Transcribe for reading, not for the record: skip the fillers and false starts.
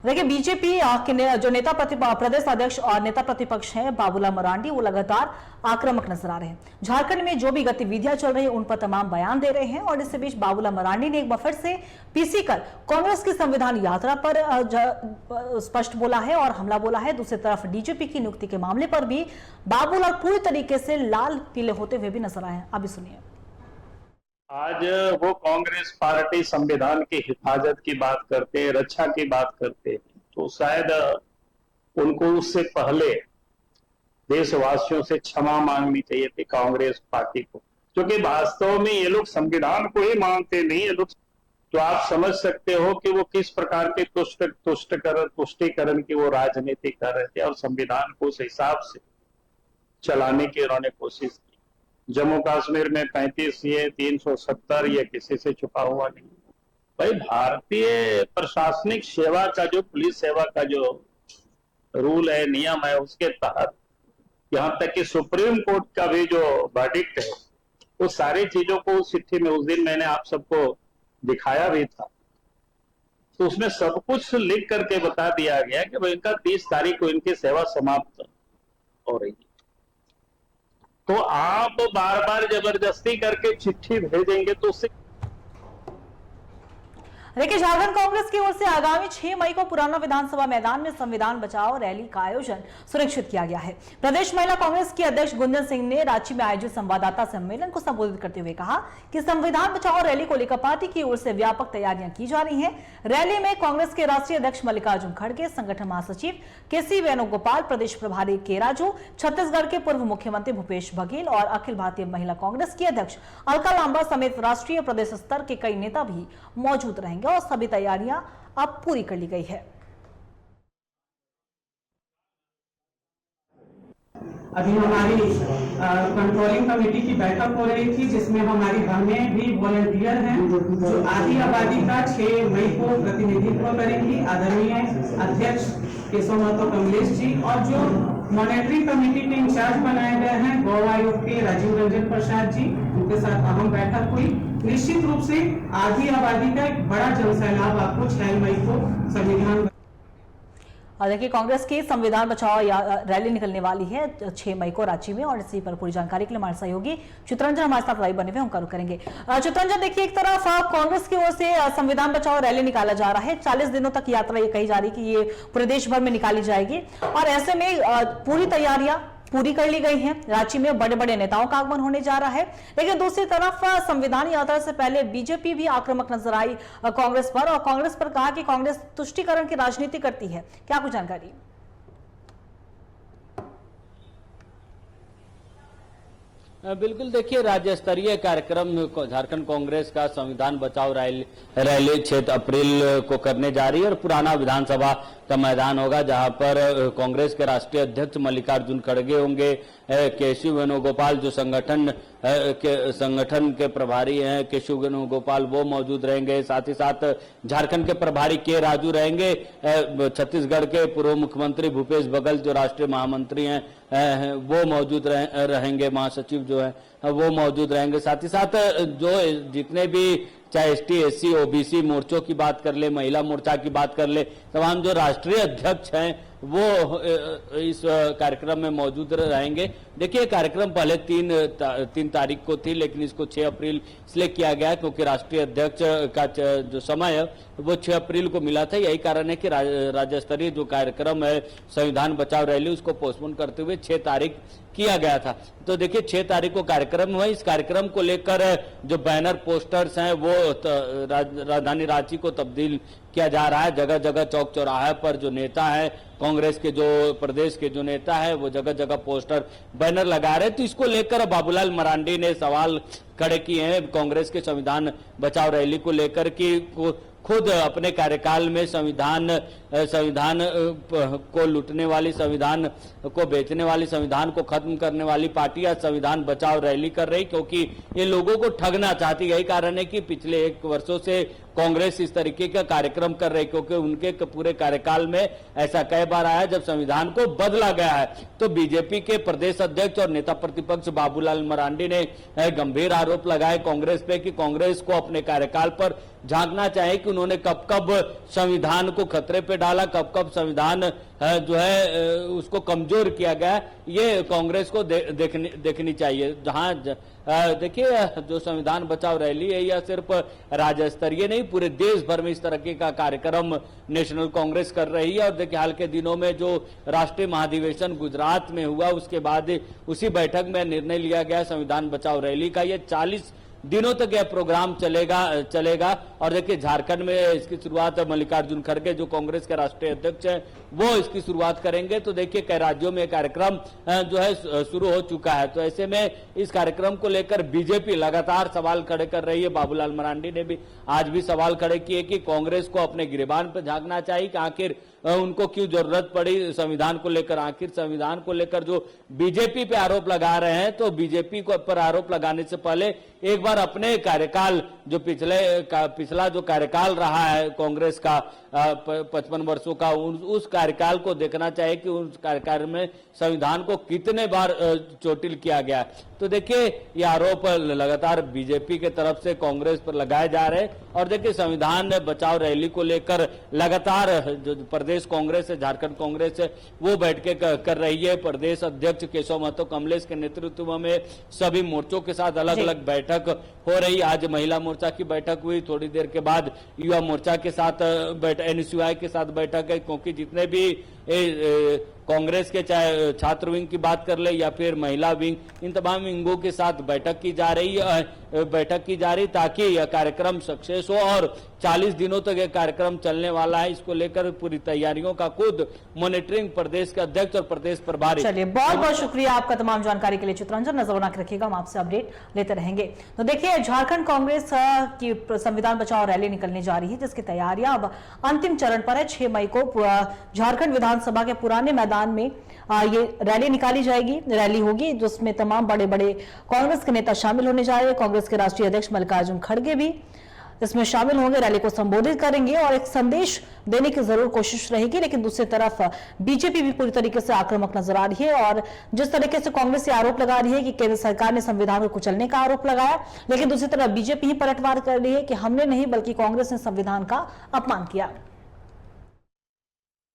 देखिए बीजेपी के जो प्रदेश अध्यक्ष और नेता प्रतिपक्ष हैं बाबूलाल मरांडी, वो लगातार आक्रामक नजर आ रहे हैं। झारखंड में जो भी गतिविधियां चल रही है उन पर तमाम बयान दे रहे हैं और इसी बीच बाबूलाल मरांडी ने एक बार फिर से पीसी कर कांग्रेस की संविधान यात्रा पर स्पष्ट बोला है और हमला बोला है। दूसरी तरफ डीजीपी की नियुक्ति के मामले पर भी बाबूलाल पूरी तरीके से लाल पीले होते हुए भी नजर आए हैं। अभी सुनिए। आज वो कांग्रेस पार्टी संविधान की हिफाजत की बात करते हैं, रक्षा की बात करते हैं, तो शायद उनको उससे पहले देशवासियों से क्षमा मांगनी चाहिए थी कांग्रेस पार्टी को, क्योंकि वास्तव में ये लोग संविधान को ही मानते नहीं। ये लोग तो आप समझ सकते हो कि वो किस प्रकार के तुष्टीकरण की वो राजनीति कर रहे थे और संविधान को उस हिसाब से चलाने की उन्होंने कोशिश की। जम्मू कश्मीर में 35 ये 370 ये किसी से छुपा हुआ नहीं। भाई भारतीय प्रशासनिक सेवा का जो पुलिस सेवा का जो रूल है, नियम है, उसके तहत यहाँ तक कि सुप्रीम कोर्ट का भी जो वर्डिक्ट है, वो सारी चीजों को उस चिट्ठी में उस दिन मैंने आप सबको दिखाया भी था, तो उसमें सब कुछ लिख करके बता दिया गया कि भाई इनका 30 तारीख को इनकी सेवा समाप्त हो रही है। तो आप बार बार जबरदस्ती करके चिट्ठी भेजेंगे तो उससे देखिए झारखंड कांग्रेस की ओर से आगामी 6 मई को पुराना विधानसभा मैदान में संविधान बचाओ रैली का आयोजन सुनिश्चित किया गया है। प्रदेश महिला कांग्रेस की अध्यक्ष गुंजन सिंह ने रांची में आयोजित संवाददाता सम्मेलन को संबोधित करते हुए कहा कि संविधान बचाओ रैली को लेकर पार्टी की ओर से व्यापक तैयारियां की जा रही हैं। रैली में कांग्रेस के राष्ट्रीय अध्यक्ष मल्लिकार्जुन खड़गे, संगठन महासचिव केसी वेणुगोपाल, प्रदेश प्रभारी के राजू, छत्तीसगढ़ के पूर्व मुख्यमंत्री भूपेश बघेल और अखिल भारतीय महिला कांग्रेस की अध्यक्ष अलका लांबा समेत राष्ट्रीय प्रदेश स्तर के कई नेता भी मौजूद रहेंगे और सभी तैयारियां अब पूरी कर ली गई है। अभी हमारी कंट्रोलिंग कमेटी की बैठक हो रही थी, जिसमें हमारी बहनें भी वॉलंटियर हैं जो आधी आबादी का 6 मई को प्रतिनिधित्व करेंगी। आदरणीय अध्यक्ष केशव महतो कमलेश जी और जो मॉनिटरिंग कमेटी के इंचार्ज बनाए गए हैं गोवा आयोग के राजीव रंजन प्रसाद जी, उनके साथ अहम बैठक हुई। निश्चित रूप से आधी आबादी का एक बड़ा जनसैलाब आपको 6 मई को संविधान। और देखिए कांग्रेस की संविधान बचाओ रैली निकलने वाली है 6 मई को रांची में और इसी पर पूरी जानकारी के लिए हमारे सहयोगी चित्रंजन हमारे साथ लाइव बने हुए उनका रुख करेंगे। चित्रंजन, देखिए एक तरफ कांग्रेस की ओर से संविधान बचाओ रैली निकाला जा रहा है, 40 दिनों तक यात्रा ये कही जा रही कि ये पूरे देश भर में निकाली जाएगी और ऐसे में पूरी तैयारियां पूरी कर ली गई हैं। रांची में बड़े बड़े नेताओं का आगमन होने जा रहा है, लेकिन दूसरी तरफ संविधान यात्रा से पहले बीजेपी भी आक्रामक नजर आई कांग्रेस पर और कांग्रेस पर कहा कि कांग्रेस तुष्टीकरण की राजनीति करती है। क्या कुछ जानकारी? बिल्कुल, देखिए राज्य स्तरीय कार्यक्रम झारखंड कांग्रेस का संविधान बचाओ रैली 6 अप्रैल को करने जा रही है और पुराना विधानसभा का मैदान होगा, जहां पर कांग्रेस के राष्ट्रीय अध्यक्ष मल्लिकार्जुन खड़गे होंगे, केसी वेणुगोपाल जो संगठन के प्रभारी हैं केशव वेणुगोपाल वो मौजूद रहेंगे, साथ ही साथ झारखंड के प्रभारी के राजू रहेंगे, छत्तीसगढ़ के पूर्व मुख्यमंत्री भूपेश बघेल जो राष्ट्रीय महामंत्री हैं वो मौजूद रहेंगे, महासचिव जो है वो मौजूद रहेंगे। साथ ही साथ जो जितने भी चाहे एसटी एससी ओबीसी मोर्चों की बात कर ले, महिला मोर्चा की बात कर ले, तमाम जो राष्ट्रीय अध्यक्ष हैं वो इस कार्यक्रम में मौजूद रहेंगे। देखिए कार्यक्रम पहले 3 तारीख को थी, लेकिन इसको 6 अप्रैल इसलिए किया गया क्योंकि राष्ट्रीय अध्यक्ष का जो समय है वो 6 अप्रैल को मिला था। यही कारण है कि राज्य स्तरीय जो कार्यक्रम है संविधान बचाओ रैली उसको पोस्टपोन करते हुए 6 तारीख किया गया था। तो देखिए 6 तारीख को कार्यक्रम हुआ। इस कार्यक्रम को लेकर जो बैनर पोस्टर्स हैं वो राजधानी रांची को तब्दील किया जा रहा है। जगह जगह चौक चौराहे पर जो नेता है कांग्रेस के, जो प्रदेश के जो नेता है वो जगह जगह पोस्टर बैनर लगा रहे हैं। तो इसको लेकर बाबूलाल मरांडी ने सवाल खड़े किए हैं कांग्रेस के संविधान बचाओ रैली को लेकर कि खुद अपने कार्यकाल में संविधान को लूटने वाली, संविधान को बेचने वाली, संविधान को खत्म करने वाली पार्टी आज संविधान बचाओ रैली कर रही, क्योंकि ये लोगों को ठगना चाहती है। यही कारण है कि पिछले 1 वर्षों से कांग्रेस इस तरीके का कार्यक्रम कर रही, क्योंकि उनके पूरे कार्यकाल में ऐसा कई बार आया जब संविधान को बदला गया है। तो बीजेपी के प्रदेश अध्यक्ष और नेता प्रतिपक्ष बाबूलाल मरांडी ने गंभीर आरोप लगाए कांग्रेस पे कि कांग्रेस को अपने कार्यकाल पर झांकना चाहिए कि उन्होंने कब कब संविधान को खतरे पे डाला, कब कब संविधान जो है उसको कमजोर किया गया। ये कांग्रेस को देखनी चाहिए। जहां देखिए जो संविधान बचाओ रैली है यह सिर्फ राज्य स्तरीय नहीं, पूरे देश भर में इस तरह का कार्यक्रम नेशनल कांग्रेस कर रही है। और देखिए हाल के दिनों में जो राष्ट्रीय महाधिवेशन गुजरात में हुआ उसके बाद उसी बैठक में निर्णय लिया गया संविधान बचाओ रैली का। ये 40 दिनों तक यह प्रोग्राम चलेगा। और देखिए झारखंड में इसकी शुरुआत मल्लिकार्जुन खड़गे जो कांग्रेस के राष्ट्रीय अध्यक्ष हैं वो इसकी शुरुआत करेंगे। तो देखिए कई राज्यों में कार्यक्रम जो है शुरू हो चुका है। तो ऐसे में इस कार्यक्रम को लेकर बीजेपी लगातार सवाल खड़े कर रही है। बाबूलाल मरांडी ने भी आज भी सवाल खड़े किए कि कांग्रेस को अपने गिरेबान पर झांकना चाहिए कि आखिर उनको क्यों जरूरत पड़ी संविधान को लेकर। आखिर संविधान को लेकर जो बीजेपी पे आरोप लगा रहे हैं, तो बीजेपी को पर आरोप लगाने से पहले एक बार अपने कार्यकाल जो पिछला जो कार्यकाल रहा है कांग्रेस का 55 वर्षों का, उस कार्यकाल को देखना चाहिए कि उस कार्यकाल में संविधान को कितने बार चोटिल किया गया। तो देखिए ये आरोप लगातार बीजेपी के तरफ से कांग्रेस पर लगाए जा रहे हैं। और देखिए संविधान बचाओ रैली को लेकर लगातार जो प्रदेश कांग्रेस है, झारखंड कांग्रेस है, वो बैठकें कर रही है। प्रदेश अध्यक्ष केशव महतो कमलेश के नेतृत्व में सभी मोर्चों के साथ अलग अलग बैठक हो रही। आज महिला मोर्चा की बैठक हुई, थोड़ी देर के बाद युवा मोर्चा के साथ एनएसयूआई के साथ बैठक है, क्योंकि जितने भी कांग्रेस के चाहे छात्र विंग की बात कर ले या फिर महिला विंग, इन तमाम विंगों के साथ बैठक की जा रही ताकि यह कार्यक्रम सक्सेस हो। और 40 दिनों तक यह कार्यक्रम चलने वाला है। इसको लेकर पूरी तैयारियों का खुद मॉनिटरिंग प्रदेश के अध्यक्ष और प्रदेश प्रभारी। चलिए बहुत बहुत शुक्रिया आपका तमाम जानकारी के लिए चित्रंजन। नजर बना के रखिएगा, हम आपसे अपडेट लेते रहेंगे। तो देखिए झारखंड कांग्रेस की संविधान बचाओ रैली निकलने जा रही है, जिसकी तैयारियां अब अंतिम चरण पर है। 6 मई को झारखंड विधानसभा के पुराने मैदान में ये रैली निकाली जाएगी, रैली होगी जिसमें तमाम बड़े बड़े कांग्रेस के नेता शामिल होने जा रहे हैं। कांग्रेस के राष्ट्रीय अध्यक्ष मल्लिकार्जुन खड़गे भी इसमें शामिल होंगे, रैली को संबोधित करेंगे और एक संदेश देने की जरूर कोशिश रहेगी। लेकिन दूसरी तरफ बीजेपी भी पूरी तरीके से आक्रामक नजर आ रही है और जिस तरीके से कांग्रेस ये आरोप लगा रही है कि केंद्र सरकार ने संविधान को कुचलने का आरोप लगाया, लेकिन दूसरी तरफ बीजेपी ही पलटवार कर रही है कि हमने नहीं बल्कि कांग्रेस ने संविधान का अपमान किया।